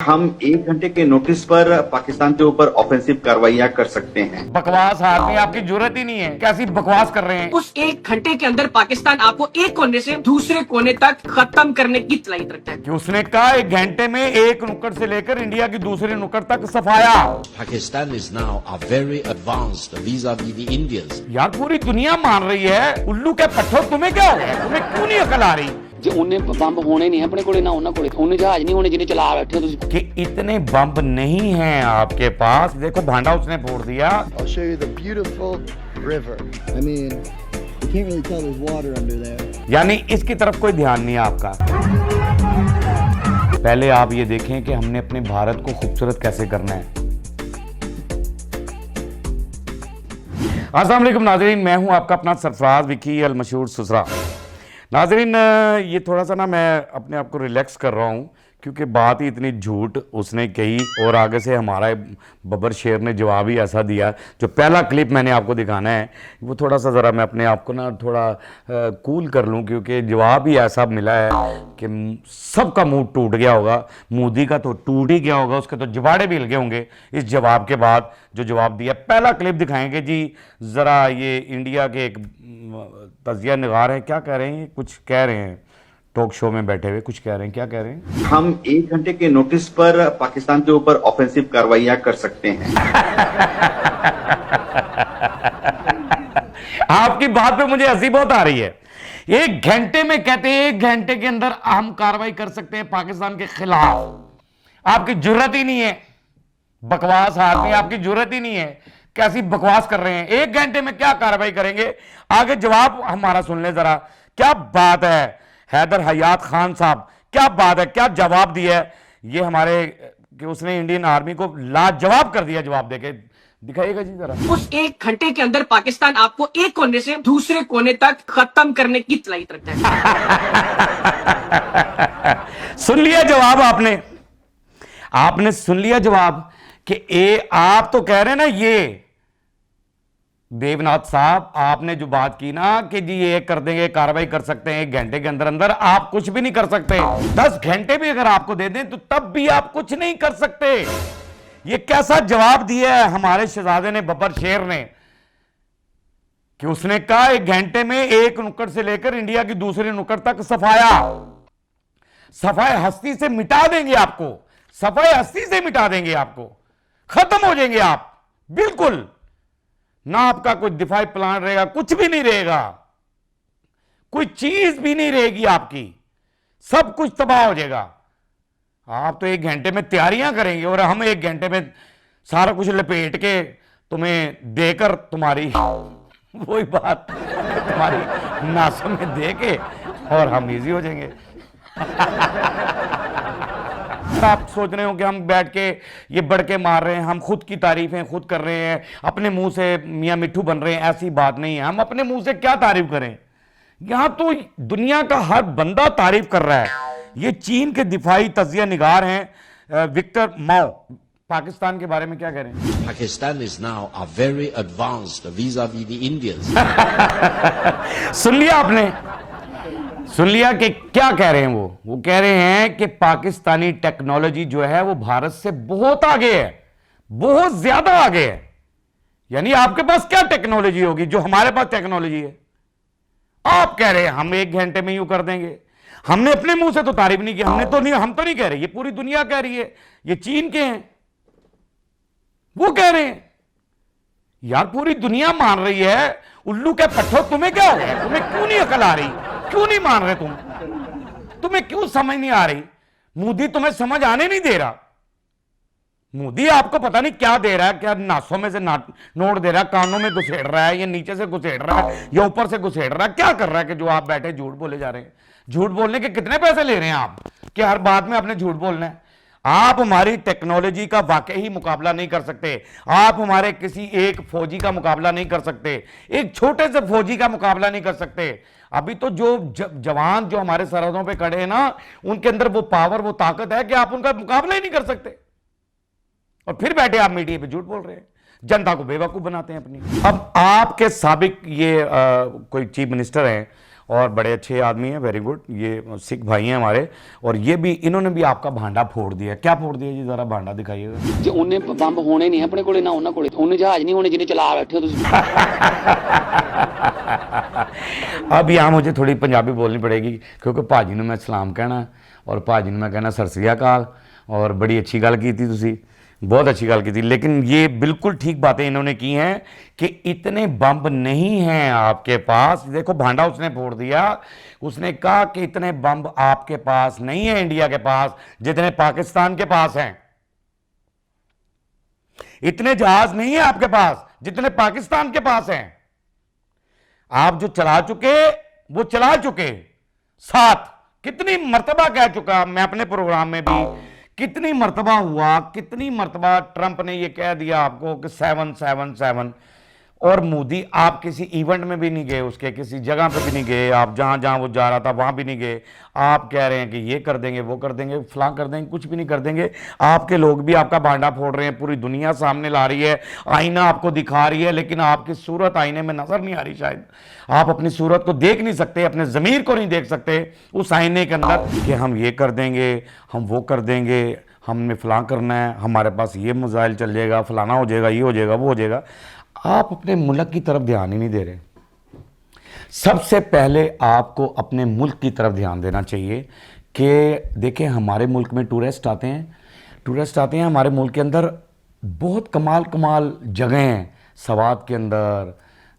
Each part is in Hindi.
हम 1 घंटे के नोटिस पर पाकिस्तान के ऊपर ऑफेंसिव कार्रवाइयां कर सकते हैं। बकवास आदमी, आपकी जरूरत ही नहीं है, कैसी बकवास कर रहे हैं। उस 1 घंटे के अंदर पाकिस्तान आपको एक कोने से दूसरे कोने तक खत्म करने की सलाहियत रखता है। कि उसने कहा 1 घंटे में एक नुक्कड़ से लेकर इंडिया की दूसरी नुक्कड़ तक सफाया। Pakistan is now a very advanced vis-a-vis the Indians. यार पूरी दुनिया मान रही है। उल्लू के पट्टो, तुम्हें क्या हो गया? तुम्हें क्यों नहीं अकल आ रही? जे उन्हें बंब होने नहीं है अपने कोले ना उन्हें कोले उन्हें जहाज नहीं होने जिन्हें चला बैठे तुझे कि इतने बम्ब नहीं हैं आपके पास। देखो भांडा उसने फोड़ दिया। I'll show you the beautiful river. I mean, you can't really tell there's water under there. यानी इसकी तरफ कोई ध्यान नहीं है आपका। पहले आप ये देखें कि हमने अपने भारत को खूबसूरत कैसे करना है। अस्सलाम वालेकुम नाज़रीन, मैं हूं आपका अपना सरफराज विकी अल मशहूर सुसरा। नाज़रीन, ये थोड़ा सा ना मैं अपने आप को रिलैक्स कर रहा हूँ क्योंकि बात ही इतनी झूठ उसने कही और आगे से हमारा बब्बर शेर ने जवाब ही ऐसा दिया। जो पहला क्लिप मैंने आपको दिखाना है वो थोड़ा सा ज़रा मैं अपने आप को ना थोड़ा कूल कर लूँ क्योंकि जवाब ही ऐसा मिला है कि सबका मुंह टूट गया होगा। मोदी का तो टूट ही गया होगा, उसके तो जवाड़े भी हिल गए होंगे इस जवाब के बाद जो जवाब दिया। पहला क्लिप दिखाएंगे जी ज़रा। ये इंडिया के एक तजिया निगार हैं, क्या कह रहे हैं, कुछ कह रहे हैं, टॉक शो में बैठे हुए कुछ कह रहे हैं। क्या कह रहे हैं? हम 1 घंटे के नोटिस पर पाकिस्तान के ऊपर ऑफेंसिव कार्रवाइयां कर सकते हैं। आपकी बात पे मुझे हंसी बहुत आ रही है। 1 घंटे में कहते हैं 1 घंटे के अंदर हम कार्रवाई कर सकते हैं पाकिस्तान के खिलाफ। आपकी जरूरत ही नहीं है। बकवास आदमी, आपकी जरूरत ही नहीं है, कैसी बकवास कर रहे हैं। 1 घंटे में क्या कार्रवाई करेंगे? आगे जवाब हमारा सुन ले जरा। क्या बात है हैदर हयात खान साहब, क्या बात है, क्या जवाब दिया है ये हमारे कि उसने इंडियन आर्मी को लाजवाब कर दिया। जवाब देके दिखाइएगा जी जरा। उस 1 घंटे के अंदर पाकिस्तान आपको एक कोने से दूसरे कोने तक खत्म करने की सलाहियत रखता है। सुन लिया जवाब आपने सुन लिया जवाब कि आप तो कह रहे हैं ना, ये देवनाथ साहब आपने जो बात की ना कि जी ये कर देंगे, कार्रवाई कर सकते हैं 1 घंटे के अंदर अंदर, आप कुछ भी नहीं कर सकते। 10 घंटे भी अगर आपको दे दें तो तब भी आप कुछ नहीं कर सकते। ये कैसा जवाब दिया है हमारे शहजादे ने, बब्बर शेर ने, कि उसने कहा 1 घंटे में एक नुक्कड़ से लेकर इंडिया की दूसरी नुक्कड़ तक सफाया। सफाई हस्ती से मिटा देंगे आपको, सफाई हस्ती से मिटा देंगे आपको, खत्म हो जाएंगे आप बिल्कुल। ना आपका कोई दिफाई प्लान रहेगा, कुछ भी नहीं रहेगा, कोई चीज भी नहीं रहेगी आपकी, सब कुछ तबाह हो जाएगा। आप तो 1 घंटे में तैयारियां करेंगे और हम 1 घंटे में सारा कुछ लपेट के तुम्हें देकर तुम्हारी वही बात तुम्हारी नासों में दे के और हम इजी हो जाएंगे। आप सोच रहे हो कि हम बैठ के ये बढ़ के मार रहे हैं, हम खुद की तारीफें खुद कर रहे हैं, अपने मुंह से मियां मिट्ठू बन रहे हैं। ऐसी बात नहीं है। हम अपने मुंह से क्या तारीफ करें? यहां तो दुनिया का हर बंदा तारीफ कर रहा है। ये चीन के दिफाई तजिया निगार हैं विक्टर माओ, पाकिस्तान के बारे में क्या कह रहे हैं? Pakistan is now a very advanced vis-a-vis the Indians. सुन लिया आपने? सुन लिया कि क्या कह रहे हैं वो कह रहे हैं कि पाकिस्तानी टेक्नोलॉजी जो है वो भारत से बहुत आगे है, बहुत ज्यादा आगे है। यानी आपके पास क्या टेक्नोलॉजी होगी जो हमारे पास टेक्नोलॉजी है? आप कह रहे हैं हम 1 घंटे में यूं कर देंगे। हमने अपने मुंह से तो तारीफ नहीं की, हम तो नहीं कह रहे, ये पूरी दुनिया कह रही है। ये चीन के हैं, वो कह रहे हैं। यार पूरी दुनिया मान रही है। उल्लू के पट्टो, तुम्हें क्या हो गया? तुम्हें क्यों नहीं अकल आ रही? क्यों नहीं मान रहे तुम्हें क्यों समझ नहीं आ रही? मोदी तुम्हें समझ आने नहीं दे रहा। मोदी आपको पता नहीं क्या दे रहा है, क्या नासों में से नोट दे रहा है, कानों में घुसेड़ रहा है, या नीचे से घुसेड़ रहा है, या ऊपर से घुसेड़ रहा है, क्या कर रहा है कि जो आप बैठे झूठ बोले जा रहे हैं? झूठ बोलने के कितने पैसे ले रहे हैं आप कि हर बात में आपने झूठ बोलना है? आप हमारी टेक्नोलॉजी का वाकई मुकाबला नहीं कर सकते। आप हमारे किसी एक फौजी का मुकाबला नहीं कर सकते, एक छोटे से फौजी का मुकाबला नहीं कर सकते। अभी तो जो जवान जो हमारे सरहदों पे खड़े हैं ना, उनके अंदर वो पावर, वो ताकत है कि आप उनका मुकाबला ही नहीं कर सकते। और फिर बैठे आप मीडिया पे झूठ बोल रहे हैं, जनता को बेवकूफ बनाते हैं अपनी। अब आपके साबिक ये कोई चीफ मिनिस्टर हैं और बड़े अच्छे आदमी हैं, वेरी गुड। ये सिख भाई हैं हमारे, और ये भी, इन्होंने भी आपका भांडा फोड़ दिया। क्या फोड़ दिया जी, जरा भांडा दिखाइएगा। ਜੇ ਉਹਨੇ ਬੰਬ ਹੋਣੇ ਨਹੀਂ ਆਪਣੇ ਕੋਲੇ ਨਾ ਉਹਨਾਂ ਕੋਲੇ ਉਹਨੇ जहाज नहीं होने जिन्हें चला बैठे हो तुम अब यहाँ मुझे थोड़ी पंजाबी बोलनी पड़ेगी, क्योंकि भाजी ने मैं सलाम कहना और भाजी ने मैं कहना सत श्री अकाल, और बड़ी अच्छी गल की थी तुसी, बहुत अच्छी गल की थी। लेकिन ये बिल्कुल ठीक बातें इन्होंने की हैं कि इतने बम्ब नहीं हैं आपके पास। देखो भांडा उसने फोड़ दिया, उसने कहा कि इतने बम्ब आपके पास नहीं है इंडिया के पास जितने पाकिस्तान के पास हैं, इतने जहाज नहीं है आपके पास जितने पाकिस्तान के पास हैं। आप जो चला चुके वो चला चुके, साथ कितनी मर्तबा कह चुका मैं अपने प्रोग्राम में भी, कितनी मर्तबा हुआ, कितनी मर्तबा ट्रंप ने ये कह दिया आपको कि 777, और मोदी आप किसी इवेंट में भी नहीं गए, उसके किसी जगह पे भी नहीं गए, आप जहां जहां वो जा रहा था वहां भी नहीं गए। आप कह रहे हैं कि ये कर देंगे, वो कर देंगे, फलां कर देंगे, कुछ भी नहीं कर देंगे। आपके लोग भी आपका भांडा फोड़ रहे हैं, पूरी दुनिया सामने ला रही है, आईना आपको दिखा रही है, लेकिन आपकी सूरत आईने में नजर नहीं आ रही। शायद आप अपनी सूरत को देख नहीं सकते, अपने ज़मीर को नहीं देख सकते उस आईने के अंदर कि हम ये कर देंगे, हम वो कर देंगे, हमने फलां करना है, हमारे पास ये मिसाइल चल जाएगा, फलाना हो जाएगा, ये हो जाएगा, वो हो जाएगा। आप अपने मुल्क की तरफ ध्यान ही नहीं दे रहे। सबसे पहले आपको अपने मुल्क की तरफ ध्यान देना चाहिए कि देखें, हमारे मुल्क में टूरिस्ट आते हैं हमारे मुल्क के अंदर, बहुत कमाल कमाल जगह हैं, सवात के अंदर,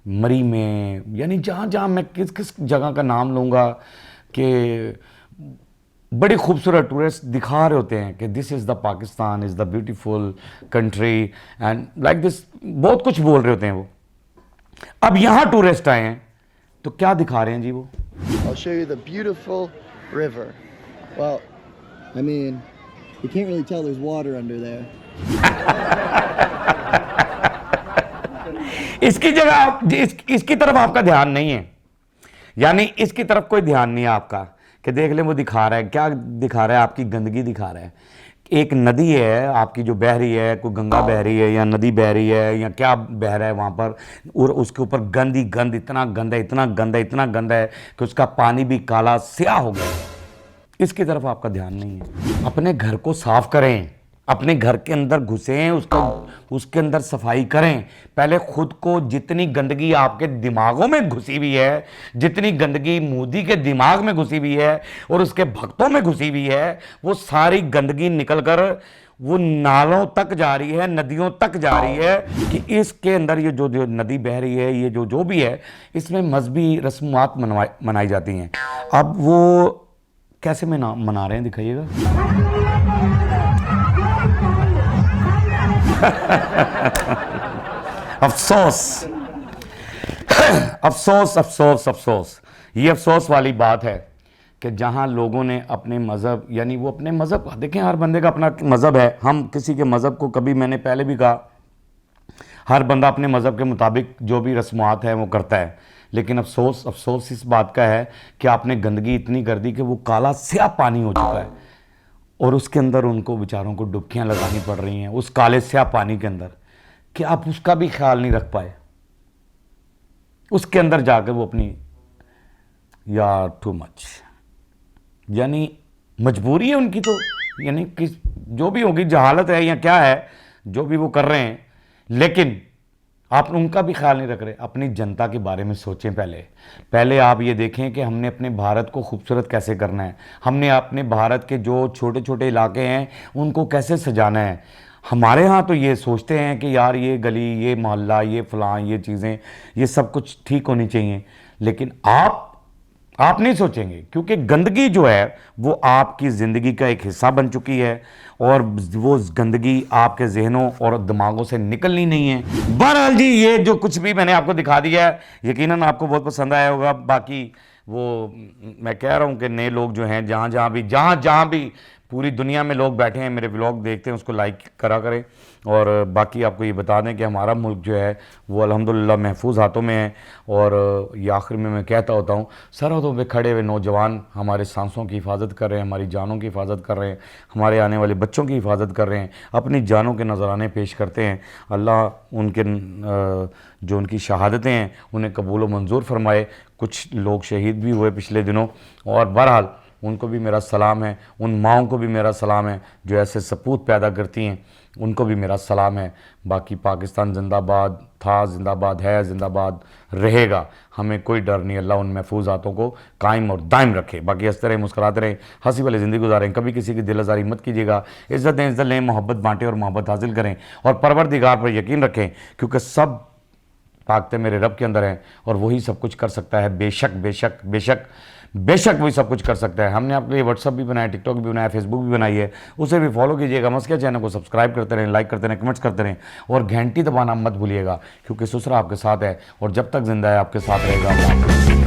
मरी में, यानी जहाँ जहाँ मैं किस किस जगह का नाम लूँगा कि बड़ी खूबसूरत टूरिस्ट दिखा रहे होते हैं कि this is the Pakistan, is the beautiful country and like this, बहुत कुछ बोल रहे होते हैं वो। अब यहाँ टूरिस्ट आए हैं तो क्या दिखा रहे हैं जी वो? I'll show you the beautiful river. Well, I mean, you can't really tell there's water under there. इसकी जगह इसकी तरफ आपका ध्यान नहीं है, यानी इसकी तरफ कोई ध्यान नहीं है आपका कि देख ले वो दिखा रहा है। क्या दिखा रहा है? आपकी गंदगी दिखा रहा है। एक नदी है आपकी जो बह रही है, कोई गंगा बह रही है या नदी बह रही है या क्या बह रहा है वहाँ पर, और उसके ऊपर गंद ही गंद, इतना गंदा इतना गंदा इतना गंदा है कि उसका पानी भी काला स्याह हो गया। इसकी तरफ आपका ध्यान नहीं है। अपने घर को साफ करें, अपने घर के अंदर घुसें, उसके अंदर सफाई करें। पहले खुद को, जितनी गंदगी आपके दिमागों में घुसी हुई है, जितनी गंदगी मोदी के दिमाग में घुसी हुई है और उसके भक्तों में घुसी हुई है, वो सारी गंदगी निकलकर वो नालों तक जा रही है, नदियों तक जा रही है कि इसके अंदर ये जो नदी बह रही है, ये जो भी है, इसमें मजहबी रस्मात मनाई जाती हैं। अब वो कैसे मना रहे हैं, दिखाइएगा। अफसोस अफसोस अफसोस अफसोस, ये अफसोस वाली बात है कि जहां लोगों ने अपने मज़हब, यानी वो अपने मज़हब, देखें हर बंदे का अपना मज़हब है, हम किसी के मज़हब को कभी, मैंने पहले भी कहा, हर बंदा अपने मज़हब के मुताबिक जो भी रस्मात है वो करता है। लेकिन अफसोस इस बात का है कि आपने गंदगी इतनी कर दी कि वो काला स्याह पानी हो चुका है और उसके अंदर उनको बेचारों को डुबकियां लगानी पड़ रही हैं उस काले स्याह पानी के अंदर, कि आप उसका भी ख्याल नहीं रख पाए। उसके अंदर जाकर वो अपनी, यार टू मच, यानी मजबूरी है उनकी, तो यानी कि जो भी होगी, जहालत है या क्या है, जो भी वो कर रहे हैं, लेकिन आप उनका भी ख्याल नहीं रख रहे। अपनी जनता के बारे में सोचें। पहले आप ये देखें कि हमने अपने भारत को खूबसूरत कैसे करना है, हमने अपने भारत के जो छोटे छोटे इलाके हैं उनको कैसे सजाना है। हमारे यहाँ तो ये सोचते हैं कि यार ये गली, ये मोहल्ला, ये फलां, ये चीज़ें, ये सब कुछ ठीक होनी चाहिए, लेकिन आप नहीं सोचेंगे, क्योंकि गंदगी जो है वो आपकी ज़िंदगी का एक हिस्सा बन चुकी है और वो गंदगी आपके जहनों और दिमागों से निकलनी नहीं है। बहरहाल जी, ये जो कुछ भी मैंने आपको दिखा दिया है, यकीनन आपको बहुत पसंद आया होगा। बाकी वो मैं कह रहा हूँ कि नए लोग जो हैं, जहाँ भी पूरी दुनिया में लोग बैठे हैं, मेरे व्लॉग देखते हैं, उसको लाइक करा करें। और बाकी आपको ये बता दें कि हमारा मुल्क जो है वो अल्हम्दुलिल्लाह महफूज हाथों में है। और ये आखिर में मैं कहता होता हूँ, सरहदों पे खड़े हुए नौजवान हमारे सांसों की हिफाजत कर रहे हैं, हमारी जानों की हिफाजत कर रहे हैं, हमारे आने वाले बच्चों की हिफाजत कर रहे हैं, अपनी जानों के नजराने पेश करते हैं। अल्लाह उनके जो उनकी शहादतें हैं उन्हें कबूल व मंजूर फरमाए। कुछ लोग शहीद भी हुए पिछले दिनों। और बहरहाल उनको भी मेरा सलाम है, उन माओं को भी मेरा सलाम है जो ऐसे सपूत पैदा करती हैं, उनको भी मेरा सलाम है। बाकी पाकिस्तान जिंदाबाद था, जिंदाबाद है, जिंदाबाद रहेगा। हमें कोई डर नहीं, अल्लाह उन महफूज हाथों को कायम और दायम रखे। बाकी हंसते रहें, मुस्कुराते रहें, हंसी वाली ज़िंदगी गुजारें, कभी किसी की दिल आज़ारी मत कीजिएगा। इज़्ज़त दें, इज़्ज़त लें, मोहब्बत बांटें और मोहब्बत हासिल करें और परवरदिगार पर यकीन रखें, क्योंकि सब ताकतें मेरे रब के अंदर हैं और वही सब कुछ कर सकता है। बेशक बेशक बेशक बेशक वही सब कुछ कर सकता है। हमने आपके लिए व्हाट्सअप भी बनाया, टिकटॉक भी बनाया, फेसबुक भी बनाई है, उसे भी फॉलो कीजिएगा। मस्किया चैनल को सब्सक्राइब करते रहें, लाइक करते रहें, कमेंट्स करते रहें और घंटी दबाना मत भूलिएगा, क्योंकि सुसरा आपके साथ है और जब तक जिंदा है आपके साथ रहेगा।